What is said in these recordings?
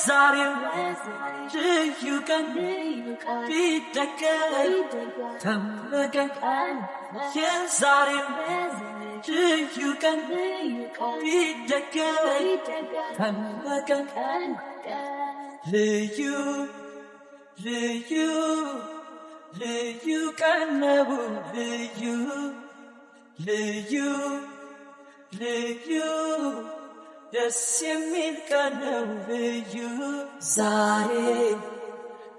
Yezare you can beat the girl Tamagan Yezare you can beat the girl Tamagan you can never you ደስ የሚል ቀን ነው ልዩ ዛሬ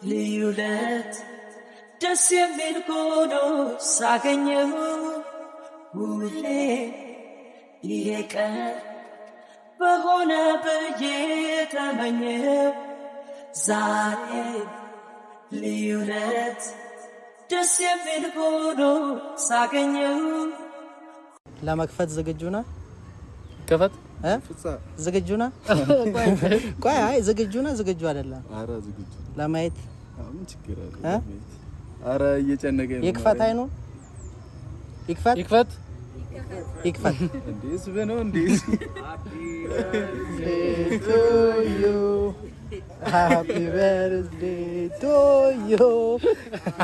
ልዩ ለት ደስ የሚል ሆኖ ሳገኘው ሁሌ ይሄ ቀን በሆነ ብዬ ተመኘው ዛሬ ልዩ ለት ደስ የሚል ሆኖ ሳገኘው ለመክፈት ዝግጁ ነህ? ከፈት ዝግጁ ነህ? ቆይ አይ ዝግጁ ነህ? ዝግጁ አይደለም? አረ ዝግጁ ለማየት ምን ችግር አለ? አረ እየጨነቀኝ ነው። ይክፈት አይኑ ይክፈት እንዴስ በነው Happy birthday to you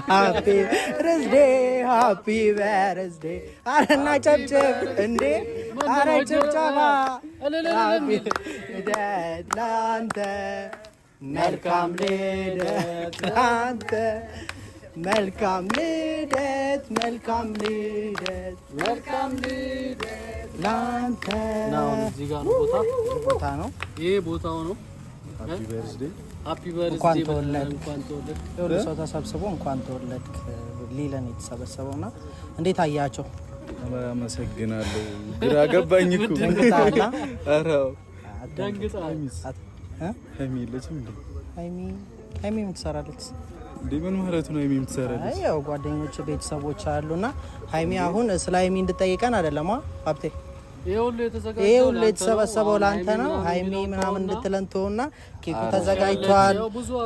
Happy birthday አረና ጨብጨብ እንዴ አረ ጨብጨባ Happy birthday ላንተ መልካም ልደት ላንተ መልካም ልደት ላንተ ነው እዚህ ጋር ነው ቦታ ነው ይሄ ቦታው ነው ሃፒ በርዝዴ እንኳን ተወለድክ ሁሉ ሰው ተሰብስቦ እንኳን ተወለድክ ሊለን የተሰበሰበውና እንዴት አያቸው? አመሰግናለሁ። ግራ ገባኝ እኮ ደንግጣና አራው ደንግጣኝ ሃይሚ ለችም ሃይሚ ምን ትሰራለች? ምን ማለት ነው ሃይሚ ምን ትሰራለች? ያው ጓደኞች ቤተሰቦች አሉና ሃይሚ አሁን ስለ ሃይሚ እንድጠይቀን አይደለም ሀብቴ ይሄ ሁሉ የተሰበሰበው ላንተ ነው። ሃይሚ ምናምን እንድትለንተውና ኬኩ ተዘጋጅቷል፣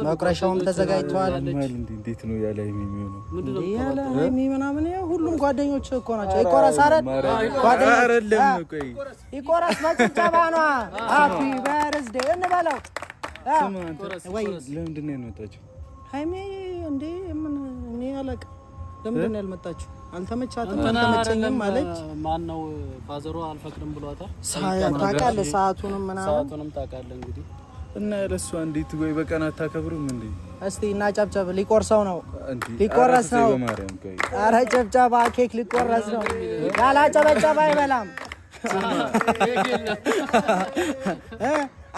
መቁረሻውም ተዘጋጅቷል። እንዴት ነው ያለ ሃይሚ የሚሆነው? ያለ ሃይሚ ምናምን ሁሉም ጓደኞች እኮ ናቸው። ይቆረስ አይደል? ጓደኞች አይደለም ቆይ ይቆረስ በጭብጨባ ነው። ሃፒ በርዝዴ እንበለው። ወይ ለምንድን ነው የመጣችው ሃይሚ? እንዴ ምን እኔ አለቀ ለምንድን ነው ያልመጣችው? አልተመቻትም አልተመቸኝም ማለች። ማን ነው ፋዘሯ አልፈቅድም ብሏታል። ታውቃለህ ሰዓቱንም ታውቃለህ እንግዲህ እና ለሷ እንዴት ወይ በቀን አታከብሩም እንዴ? እስቲ እና ጨብጨብ ሊቆርሰው ነው ሊቆረስ ነው። ኧረ ጨብጨባ ኬክ ሊቆረስ ነው። ያላጨበጨባ አይበላም።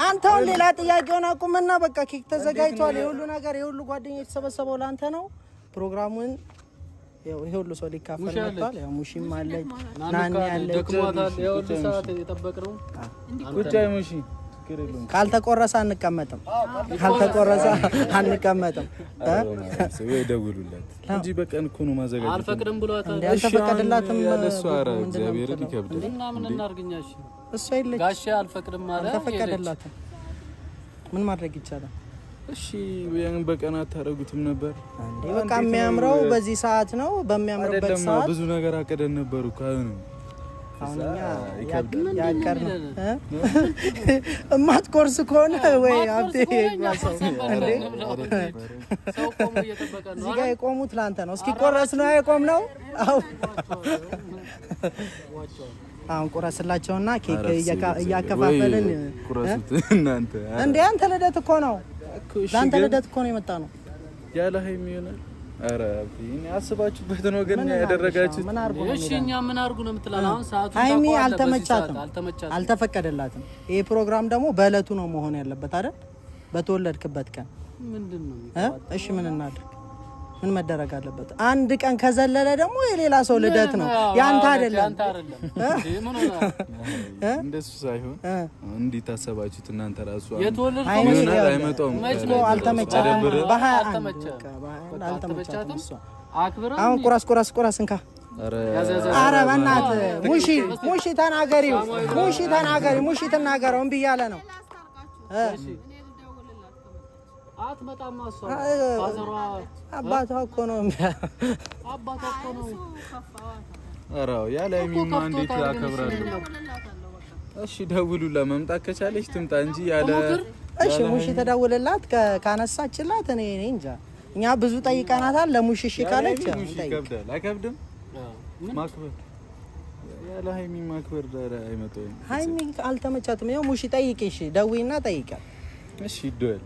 አንተው ሌላ ጥያቄውን አቁምና በቃ ኬክ ተዘጋጅቷል። የሁሉ ነገር የሁሉ ጓደኞች የተሰበሰበው ላንተ ነው። ፕሮግራሙን ያው ይሄ ሁሉ ሰው ሊካፈል መጥቷል። ያው ሙሺም አለች ናኒ አለች። ደክሟታል። ያው ሰዓት እየጠበቅነው ቁጭ አይ ሙሺ ካልተቆረሰ አንቀመጥም። ወይ ደውሉላት እንጂ በቀን እኮ ነው ማዘጋጀት። አልፈቅድም ብሏታል። አልተፈቀደላትም ያለሷ አረ እግዚአብሔር ይከብዳል። እና ምን እናርግኛሽ? እሷ ይልክ ጋሼ አልፈቅድም ማለት አልተፈቀደላትም። ምን ማድረግ ይቻላል? እሺ ያን በቀን አታረጉትም ነበር እንዴ? በቃ የሚያምረው በዚህ ሰዓት ነው። በሚያምርበት ሰዓት ብዙ ነገር አቀደን ነበር እኮ አሁንኛ ያቀርነ እማትቆርስ ከሆነ ወይ አብቴ ማሰው እንዴ ሰው ቆሞ እየተበቀ ነው። እዚህ ጋር የቆሙት ላንተ ነው። እስኪ ቆረስ ነው የቆምነው። አሁን ቆረስላቸውና ኬክ እያከፋፈልን ቆረሱት እናንተ እንዴ አንተ ልደት እኮ ነው። ላንተ ልደት እኮ ነው የመጣ ነው ያለ ሃይሚ ይሆናል። አረ እኔ አስባችሁበት ነው ግን ያደረጋችሁት። እሺ እኛ ምን አርጉ ነው የምትላል? አሁን ሰዓቱ ሃይሚ አልተመቻትም። ይሄ ፕሮግራም ደግሞ በእለቱ ነው መሆን ያለበት አይደል? በተወለድክበት ቀን ምንድነው? እሺ ምን እናድርግ? ምን መደረግ አለበት? አንድ ቀን ከዘለለ ደግሞ የሌላ ሰው ልደት ነው ያንተ አይደለም። ምን ሆነ? እንደሱ ሳይሆን እንዴት አሰባችሁት እናንተ ራሱ? አይመጣውም እኮ አልተመቻትም። አልተመቻትም። አሁን ቁራስ እንካ። አረ በእናትህ ሙሺ ተናገሪው። ሙሺ ተናገረው እምቢ እያለ ነው። አትመጣም አሷ ፋዘሯ አባቷ እኮ ነው። አራው ያለ ሃይሚማ እንዴት ያከብራሉ? እሺ ደውሉላ መምጣት ከቻለች ትምጣ እንጂ ያለ እሺ ሙሽ ተደውልላት ካነሳችላት እኔ እንጃ እኛ ብዙ ጠይቀናታል ለሙሽ እሺ ካለች ይከብዳል አይከብድም ማክበር ያለ ሃይሚ ማክበር አይመጣም ሃይሚ አልተመቻትም ያው ሙሽ ጠይቂሽ ደውይና ጠይቃት እሺ ይደውል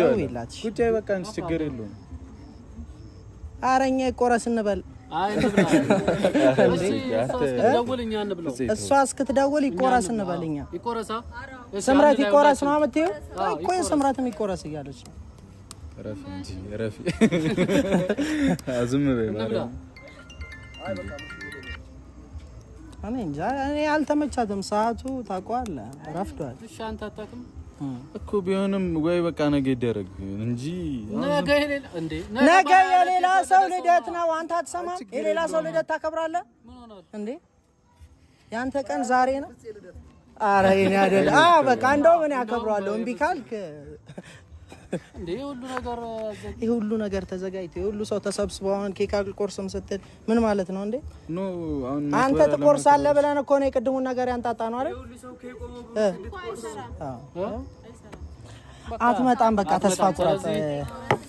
ደውይላት ቁጭ በቃ እንጂ ችግር የለውም አረኛ ይቆረስ እንበል አይ እንብላ እሺ ደውልኛ እንብለው እሷ እስክትደውል ይቆረስ እንበልኛ ይቆረሳ ስምራት ይቆረስ ነው አመቴው እኮ ስምራትም ይቆረስ እያለች ረፊ እንጂ ረፊ አዝም በማራ እኔ እንጃ እኔ አልተመቻትም ሰዓቱ ታውቀዋለህ ረፍዷል እሺ አንተ አታውቅም እኮ ቢሆንም ወይ በቃ ነገ ይደረግ እንጂ ነገ የሌላ ሰው ልደት ነው አንተ አትሰማም የሌላ ሰው ልደት ታከብራለህ እንዴ ያንተ ቀን ዛሬ ነው አረ የኔ አይደል በቃ እንደው ምን ያከብራለሁ እምቢ ካልክ እንዴ ሁሉ ነገር ተዘጋጅቶ ሁሉ ሰው ተሰብስቦ አሁን ኬክ አልቆርስም ስትል ምን ማለት ነው እንዴ ኖ አንተ ትቆርሳለህ ብለን እኮ ነው የቅድሙን ነገር ያንጣጣ ነው አይደል አትመጣም በቃ ተስፋ ቁረጥ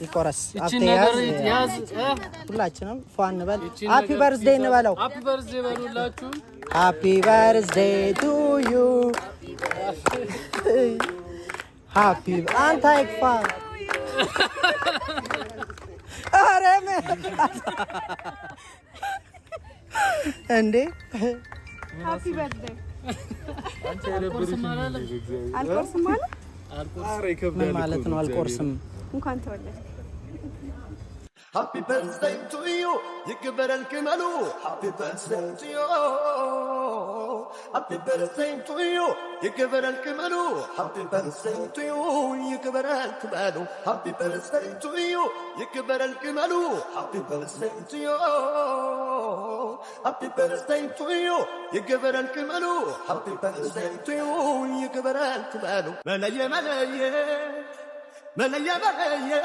ይቆረስ አትያዝ ሁላችንም ፏን እንበል ሃፒ በርዝዴይ እንበለው ሃፒ በርዝዴይ በሉላችሁ ሃፒ በርዝዴይ ቱ ዩ ሃፒ አንተ አይክፋ አረም እንዴ ሃፒ በርዝዴይ አንተ የነበርሽ አልቆርስም ማለት ምን ማለት ነው አልቆርስም እንኳን ተወለደ Happy birthday to you يكبر الكمال Happy birthday to you Happy birthday to you يكبر الكمال Happy birthday to you يكبر الكمال Happy birthday to you يكبر الكمال Happy birthday to you Happy birthday to you يكبر الكمال Happy birthday to you يكبر الكمال ملايا ملايا ملايا ملايا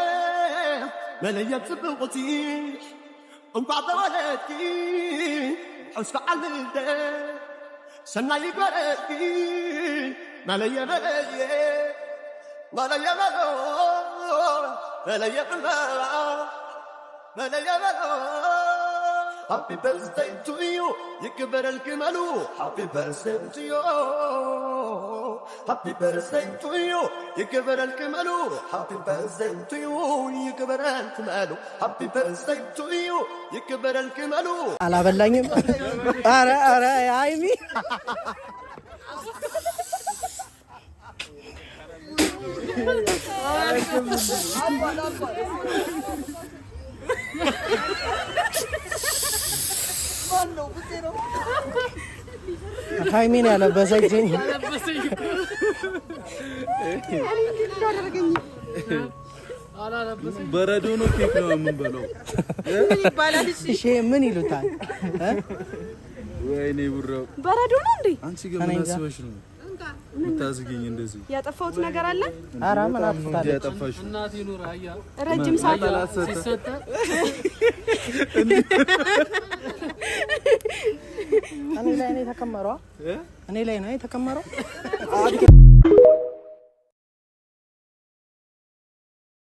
ملايا تبغتي وبعد ولدي حسب علده سنة يبركي ملايا ملايا ملايا ملايا ملايا ملايا Happy birthday to you يكبر الكمال Happy birthday to you Happy birthday to you يكبر الكمال Happy birthday to you يكبر الكمال Happy birthday to you يكبر الكمال አላበላኝም አረ አይሚ ሃይሚን ያለበሰችኝ በረዶ ነው ኬክ ነው የምንበለው ምን ይባላል እሺ ምን ይሉታል ወይኔ ብራው በረዶ ነው እንዴ አንቺ ግን ምን አስበሽ ነው ምታዝግኝ እንደዚህ ያጠፋሁት ነገር አለ ኧረ ምን አጥፍታለች ያጠፋሽ እናቴ ኑር አያ ረጅም ሰዓት ሲሰጠ እኔ ላይ ነው የተከመረው